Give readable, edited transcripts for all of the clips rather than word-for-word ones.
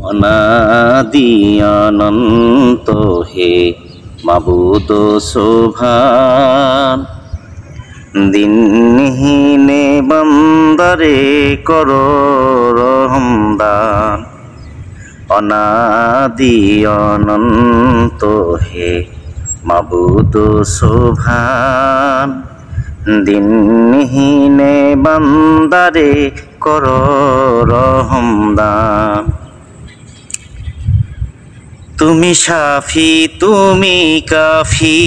অনাদি অনন্ত হে মাবুদ সোভান, দিনহীনে বান্দারে করো রহমদান। অনাদি অনন্ত হে মাবুদ সোভান, দিনহীনে বান্দারে করো রহমদান। তুমি শাফি তুমি কাফি,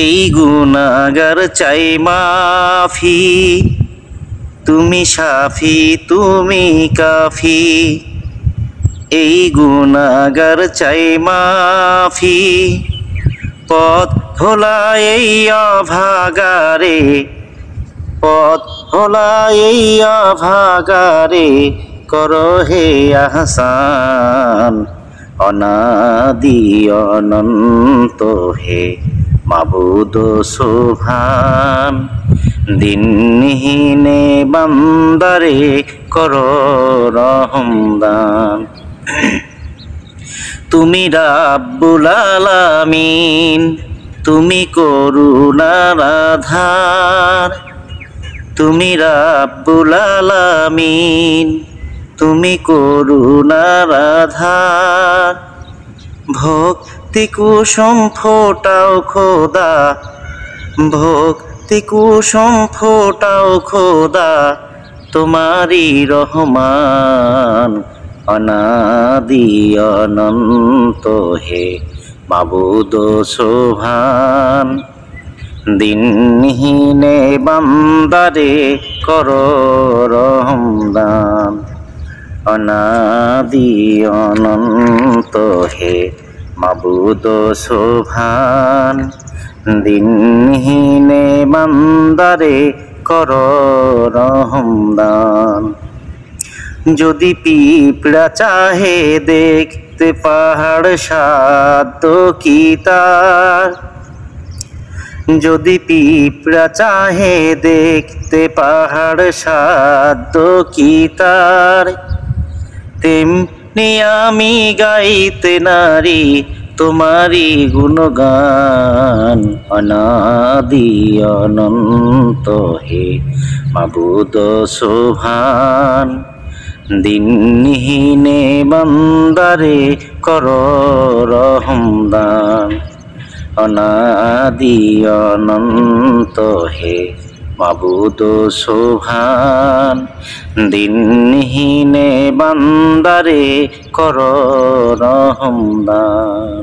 এই গুনাহগার চাই মাফি। তুমি শাফি তুমি কাফি, এই গুনাহগার চাই মাফি। পথ ভোলা এই অভাগারে, পথ ভোলা এই অভাগারে করো হে আহসান। অনাদি অনন্ত হে মাবুদ সোভান, দিনহীনে বান্দারে করো রহমদান। তুমি রাব্বুল আলামিন, তুমি করুণার আধার। তুমি রাব্বুল আলামিন, তুমি করুণার আধার। ভক্তি কুসুম ফোটাও খোদা, ভক্তি কুসুম ফোটাও খোদা, তোমারি রহমান। অনাদি অনন্ত হে মাবুদ সোভান, দিনহীনে বান্দারে করো রহমদান। অনাদি অনন্ত হে মাবুদ সোভান, দিনহীনে বান্দারে করো রহমদান। যদি পিঁপড়া চাহে দেখতে পাহাড় সাধ্য কি তার, যদি পিঁপড়া চাহে দেখতে পাহাড় সাধ্য কি তার। তেমনি আমি গাইতে নারী তোমারি গুণগান। অনাদি অনন্ত হে মাবুদ সোভান, দিনহীনে বান্দারে করো রহমদান। অনাদি অনন্ত হে মাবুদ সোভান, দিনহীনে বান্দারে করো রহমদান।